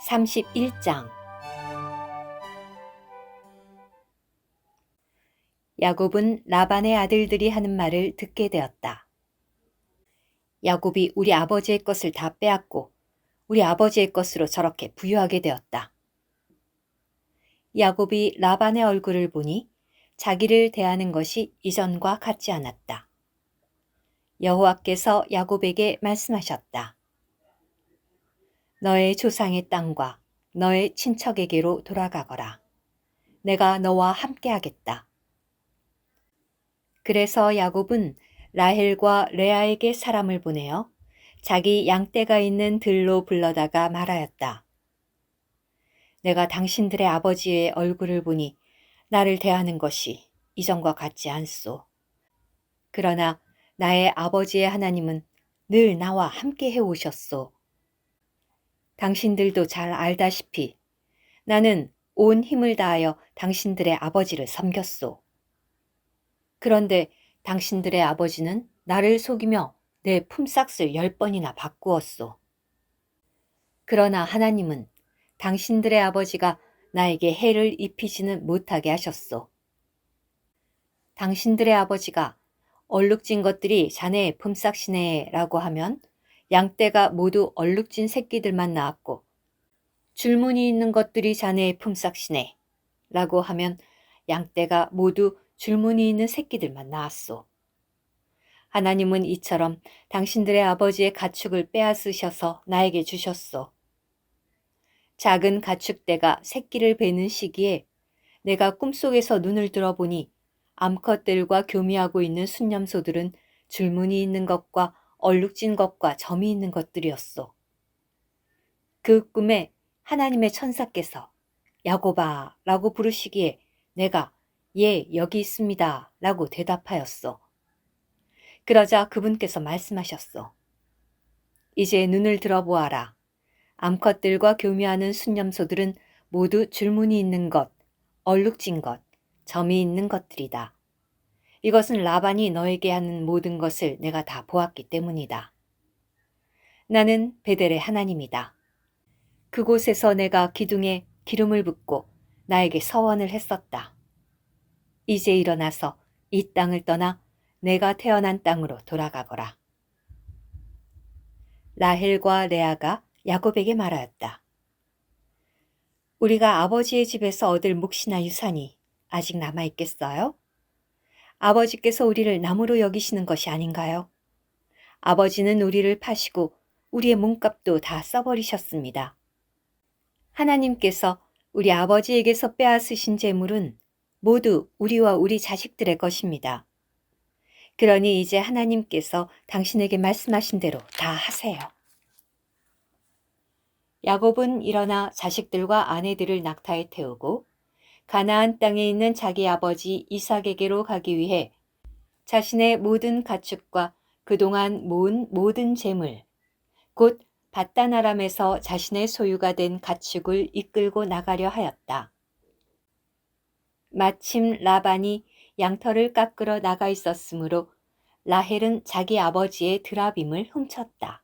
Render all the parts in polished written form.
31장. 야곱은 라반의 아들들이 하는 말을 듣게 되었다. 야곱이 우리 아버지의 것을 다 빼앗고 우리 아버지의 것으로 저렇게 부유하게 되었다. 야곱이 라반의 얼굴을 보니 자기를 대하는 것이 이전과 같지 않았다. 여호와께서 야곱에게 말씀하셨다. 너의 조상의 땅과 너의 친척에게로 돌아가거라. 내가 너와 함께하겠다. 그래서 야곱은 라헬과 레아에게 사람을 보내어 자기 양떼가 있는 들로 불러다가 말하였다. 내가 당신들의 아버지의 얼굴을 보니 나를 대하는 것이 이전과 같지 않소. 그러나 나의 아버지의 하나님은 늘 나와 함께 해오셨소. 당신들도 잘 알다시피 나는 온 힘을 다하여 당신들의 아버지를 섬겼소. 그런데 당신들의 아버지는 나를 속이며 내 품삯을 10번이나 바꾸었소. 그러나 하나님은 당신들의 아버지가 나에게 해를 입히지는 못하게 하셨소. 당신들의 아버지가 얼룩진 것들이 자네의 품삯이네 라고 하면 양떼가 모두 얼룩진 새끼들만 낳았고, 줄무늬 있는 것들이 자네의 품삯이네 라고 하면 양떼가 모두 줄무늬 있는 새끼들만 낳았소. 하나님은 이처럼 당신들의 아버지의 가축을 빼앗으셔서 나에게 주셨소. 작은 가축대가 새끼를 베는 시기에 내가 꿈속에서 눈을 들어보니 암컷들과 교미하고 있는 순념소들은 줄무늬 있는 것과 얼룩진 것과 점이 있는 것들이었소. 그 꿈에 하나님의 천사께서 야곱아 라고 부르시기에 내가 예, 여기 있습니다 라고 대답하였소. 그러자 그분께서 말씀하셨소. 이제 눈을 들어보아라. 암컷들과 교미하는 순념소들은 모두 줄무늬 있는 것, 얼룩진 것, 점이 있는 것들이다. 이것은 라반이 너에게 하는 모든 것을 내가 다 보았기 때문이다. 나는 베델의 하나님이다. 그곳에서 내가 기둥에 기름을 붓고 나에게 서원을 했었다. 이제 일어나서 이 땅을 떠나 내가 태어난 땅으로 돌아가거라. 라헬과 레아가 야곱에게 말하였다. 우리가 아버지의 집에서 얻을 몫이나 유산이 아직 남아있겠어요? 아버지께서 우리를 나무로 여기시는 것이 아닌가요? 아버지는 우리를 파시고 우리의 몸값도 다 써버리셨습니다. 하나님께서 우리 아버지에게서 빼앗으신 재물은 모두 우리와 우리 자식들의 것입니다. 그러니 이제 하나님께서 당신에게 말씀하신 대로 다 하세요. 야곱은 일어나 자식들과 아내들을 낙타에 태우고 가나안 땅에 있는 자기 아버지 이삭에게로 가기 위해 자신의 모든 가축과 그동안 모은 모든 재물, 곧 밧단 아람에서 자신의 소유가 된 가축을 이끌고 나가려 하였다. 마침 라반이 양털을 깎으러 나가 있었으므로 라헬은 자기 아버지의 드라빔을 훔쳤다.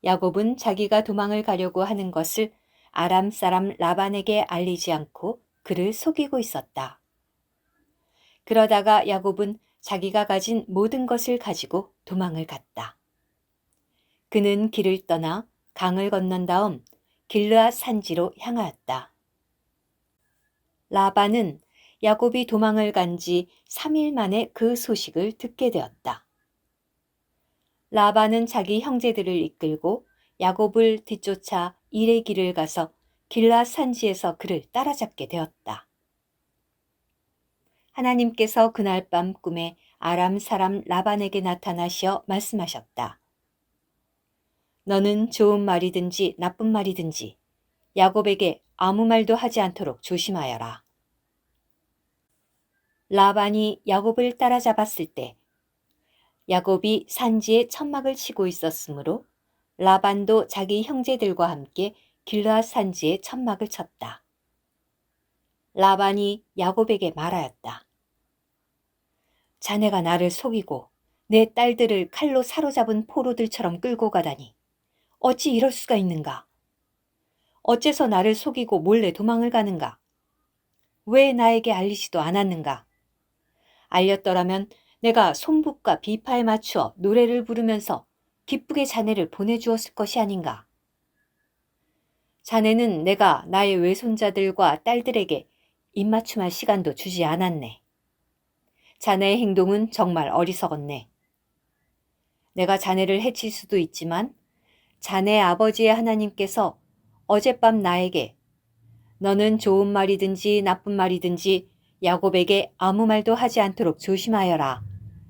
야곱은 자기가 도망을 가려고 하는 것을 아람 사람 라반에게 알리지 않고 그를 속이고 있었다. 그러다가 야곱은 자기가 가진 모든 것을 가지고 도망을 갔다. 그는 길을 떠나 강을 건넌 다음 길르앗 산지로 향하였다. 라반은 야곱이 도망을 간 지 3일 만에 그 소식을 듣게 되었다. 라반은 자기 형제들을 이끌고 야곱을 뒤쫓아 일의 길을 가서 길르앗 산지에서 그를 따라잡게 되었다. 하나님께서 그날 밤 꿈에 아람 사람 라반에게 나타나시어 말씀하셨다. 너는 좋은 말이든지 나쁜 말이든지 야곱에게 아무 말도 하지 않도록 조심하여라. 라반이 야곱을 따라잡았을 때 야곱이 산지에 천막을 치고 있었으므로 라반도 자기 형제들과 함께 길르앗 산지에 천막을 쳤다. 라반이 야곱에게 말하였다. 자네가 나를 속이고 내 딸들을 칼로 사로잡은 포로들처럼 끌고 가다니 어찌 이럴 수가 있는가? 어째서 나를 속이고 몰래 도망을 가는가? 왜 나에게 알리지도 않았는가? 알렸더라면 내가 손붓과 비파에 맞추어 노래를 부르면서 기쁘게 자네를 보내주었을 것이 아닌가? 자네는 내가 나의 외손자들과 딸들에게 입맞춤할 시간도 주지 않았네. 자네의 행동은 정말 어리석었네. 내가 자네를 해칠 수도 있지만 자네 아버지의 하나님께서 어젯밤 나에게 너는 좋은 말이든지 나쁜 말이든지 야곱에게 아무 말도 하지 않도록 조심하여라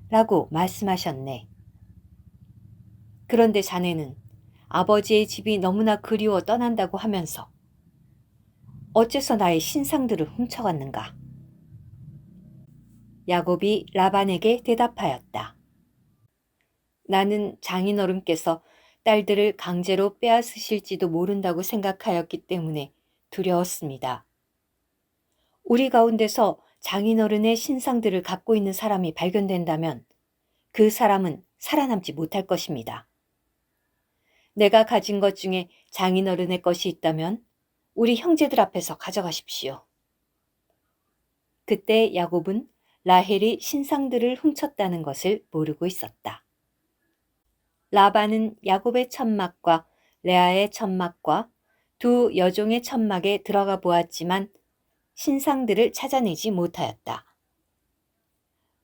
라고 말씀하셨네. 그런데 자네는 아버지의 집이 너무나 그리워 떠난다고 하면서 어째서 나의 신상들을 훔쳐갔는가? 야곱이 라반에게 대답하였다. 나는 장인어른께서 딸들을 강제로 빼앗으실지도 모른다고 생각하였기 때문에 두려웠습니다. 우리 가운데서 장인어른의 신상들을 갖고 있는 사람이 발견된다면 그 사람은 살아남지 못할 것입니다. 내가 가진 것 중에 장인어른의 것이 있다면 우리 형제들 앞에서 가져가십시오. 그때 야곱은 라헬이 신상들을 훔쳤다는 것을 모르고 있었다. 라반은 야곱의 천막과 레아의 천막과 두 여종의 천막에 들어가 보았지만 신상들을 찾아내지 못하였다.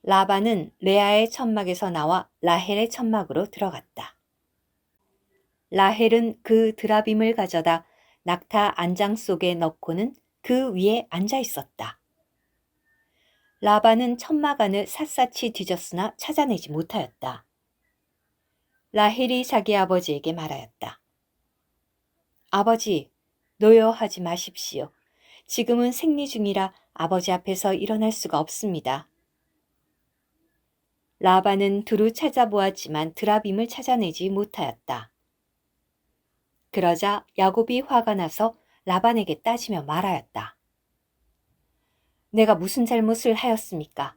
라반은 레아의 천막에서 나와 라헬의 천막으로 들어갔다. 라헬은 그 드라빔을 가져다 낙타 안장 속에 넣고는 그 위에 앉아 있었다. 라반은 천막 안을 샅샅이 뒤졌으나 찾아내지 못하였다. 라헬이 자기 아버지에게 말하였다. 아버지, 노여하지 마십시오. 지금은 생리 중이라 아버지 앞에서 일어날 수가 없습니다. 라반은 두루 찾아보았지만 드라빔을 찾아내지 못하였다. 그러자 야곱이 화가 나서 라반에게 따지며 말하였다. 내가 무슨 잘못을 하였습니까?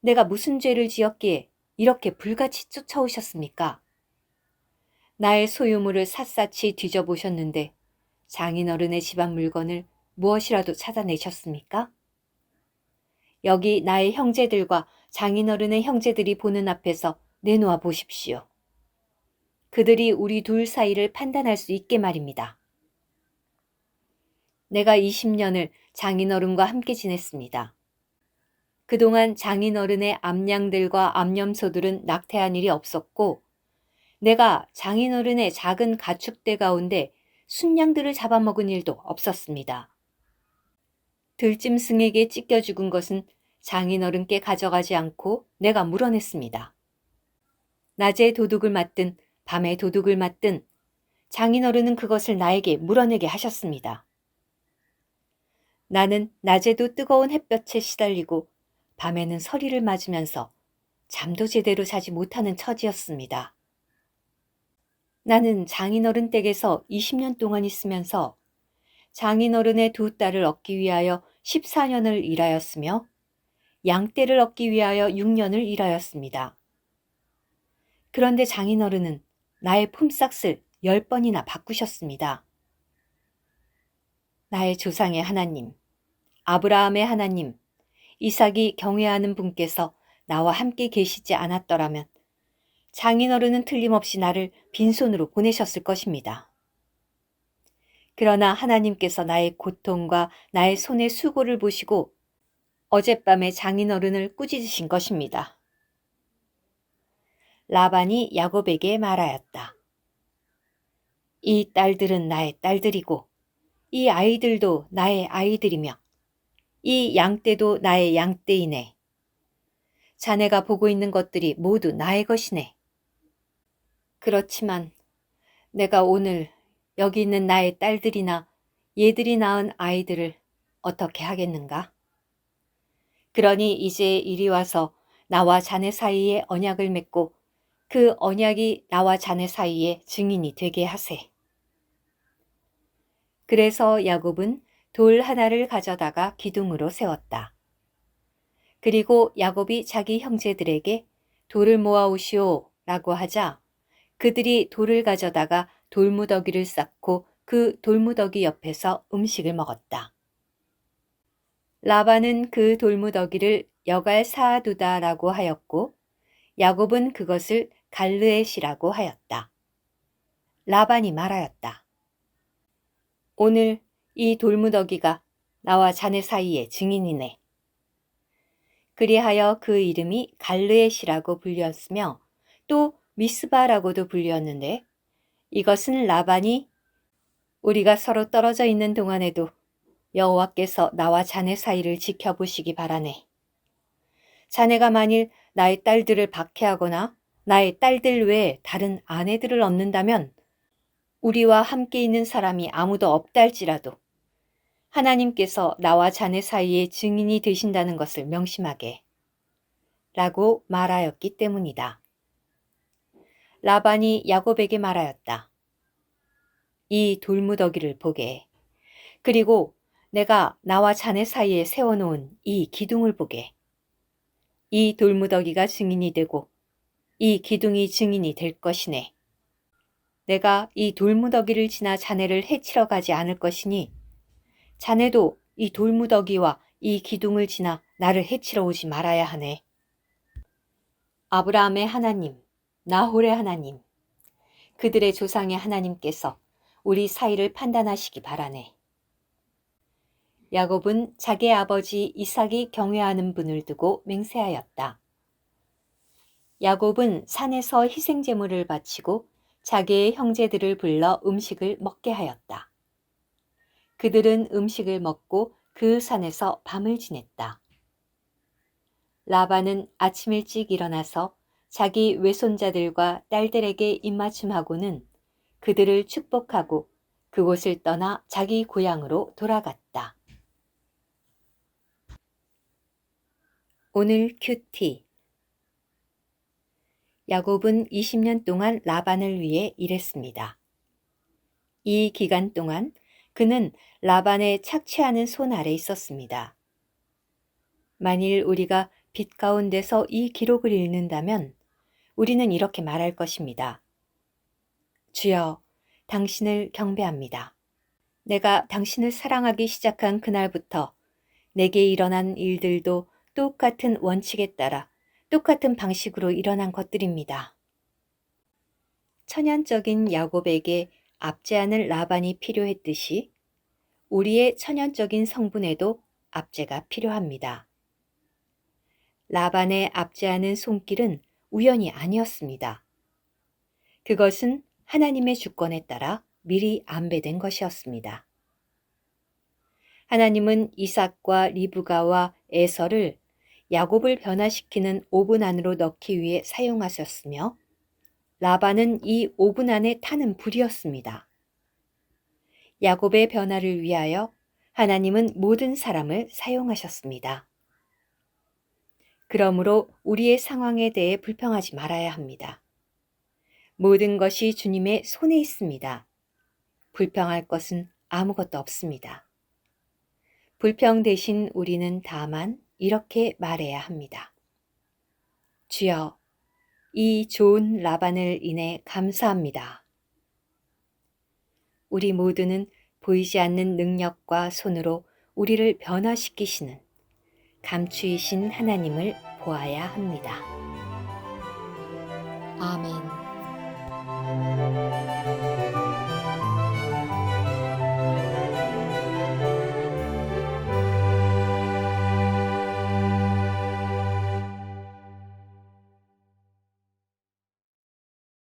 내가 무슨 죄를 지었기에 이렇게 불같이 쫓아오셨습니까? 나의 소유물을 샅샅이 뒤져보셨는데 장인어른의 집안 물건을 무엇이라도 찾아내셨습니까? 여기 나의 형제들과 장인어른의 형제들이 보는 앞에서 내놓아 보십시오. 그들이 우리 둘 사이를 판단할 수 있게 말입니다. 내가 20년을 장인어른과 함께 지냈습니다. 그동안 장인어른의 암양들과 암염소들은 낙태한 일이 없었고 내가 장인어른의 작은 가축대 가운데 순양들을 잡아먹은 일도 없었습니다. 들짐승에게 찢겨 죽은 것은 장인어른께 가져가지 않고 내가 물어냈습니다. 낮에 도둑을 맞든 밤에 도둑을 맞든 장인어른은 그것을 나에게 물어내게 하셨습니다. 나는 낮에도 뜨거운 햇볕에 시달리고 밤에는 서리를 맞으면서 잠도 제대로 자지 못하는 처지였습니다. 나는 장인어른 댁에서 20년 동안 있으면서 장인어른의 두 딸을 얻기 위하여 14년을 일하였으며 양떼를 얻기 위하여 6년을 일하였습니다. 그런데 장인어른은 나의 품삯을 10번이나 바꾸셨습니다. 나의 조상의 하나님, 아브라함의 하나님, 이삭이 경외하는 분께서 나와 함께 계시지 않았더라면 장인어른은 틀림없이 나를 빈손으로 보내셨을 것입니다. 그러나 하나님께서 나의 고통과 나의 손의 수고를 보시고 어젯밤에 장인어른을 꾸짖으신 것입니다. 라반이 야곱에게 말하였다. 이 딸들은 나의 딸들이고 이 아이들도 나의 아이들이며 이 양떼도 나의 양떼이네. 자네가 보고 있는 것들이 모두 나의 것이네. 그렇지만 내가 오늘 여기 있는 나의 딸들이나 얘들이 낳은 아이들을 어떻게 하겠는가? 그러니 이제 이리 와서 나와 자네 사이에 언약을 맺고 그 언약이 나와 자네 사이에 증인이 되게 하세. 그래서 야곱은 돌 하나를 가져다가 기둥으로 세웠다. 그리고 야곱이 자기 형제들에게 돌을 모아오시오 라고 하자 그들이 돌을 가져다가 돌무더기를 쌓고 그 돌무더기 옆에서 음식을 먹었다. 라반은 그 돌무더기를 여갈 사두다라고 하였고 야곱은 그것을 갈르엣이라고 하였다. 라반이 말하였다. 오늘 이 돌무더기가 나와 자네 사이의 증인이네. 그리하여 그 이름이 갈르엣이라고 불렸으며 또 미스바라고도 불렸는데 이것은 라반이 우리가 서로 떨어져 있는 동안에도 여호와께서 나와 자네 사이를 지켜보시기 바라네. 자네가 만일 나의 딸들을 박해하거나 나의 딸들 외에 다른 아내들을 얻는다면 우리와 함께 있는 사람이 아무도 없다 할지라도 하나님께서 나와 자네 사이에 증인이 되신다는 것을 명심하게 라고 말하였기 때문이다. 라반이 야곱에게 말하였다. 이 돌무더기를 보게. 그리고 내가 나와 자네 사이에 세워놓은 이 기둥을 보게. 이 돌무더기가 증인이 되고 이 기둥이 증인이 될 것이네. 내가 이 돌무더기를 지나 자네를 해치러 가지 않을 것이니 자네도 이 돌무더기와 이 기둥을 지나 나를 해치러 오지 말아야 하네. 아브라함의 하나님, 나홀의 하나님, 그들의 조상의 하나님께서 우리 사이를 판단하시기 바라네. 야곱은 자기의 아버지 이삭이 경외하는 분을 두고 맹세하였다. 야곱은 산에서 희생제물을 바치고 자기의 형제들을 불러 음식을 먹게 하였다. 그들은 음식을 먹고 그 산에서 밤을 지냈다. 라반은 아침 일찍 일어나서 자기 외손자들과 딸들에게 입맞춤하고는 그들을 축복하고 그곳을 떠나 자기 고향으로 돌아갔다. 오늘 큐티. 야곱은 20년 동안 라반을 위해 일했습니다. 이 기간 동안 그는 라반의 착취하는 손 아래 있었습니다. 만일 우리가 빛 가운데서 이 기록을 읽는다면 우리는 이렇게 말할 것입니다. 주여, 당신을 경배합니다. 내가 당신을 사랑하기 시작한 그날부터 내게 일어난 일들도 똑같은 원칙에 따라 똑같은 방식으로 일어난 것들입니다. 천연적인 야곱에게 압제하는 라반이 필요했듯이 우리의 천연적인 성분에도 압제가 필요합니다. 라반의 압제하는 손길은 우연이 아니었습니다. 그것은 하나님의 주권에 따라 미리 안배된 것이었습니다. 하나님은 이삭과 리브가와 에서를 야곱을 변화시키는 오븐 안으로 넣기 위해 사용하셨으며 라반은 이 오븐 안에 타는 불이었습니다. 야곱의 변화를 위하여 하나님은 모든 사람을 사용하셨습니다. 그러므로 우리의 상황에 대해 불평하지 말아야 합니다. 모든 것이 주님의 손에 있습니다. 불평할 것은 아무것도 없습니다. 불평 대신 우리는 다만 이렇게 말해야 합니다. 주여, 이 좋은 라반을 인해 감사합니다. 우리 모두는 보이지 않는 능력과 손으로 우리를 변화시키시는 감추이신 하나님을 보아야 합니다. 아멘.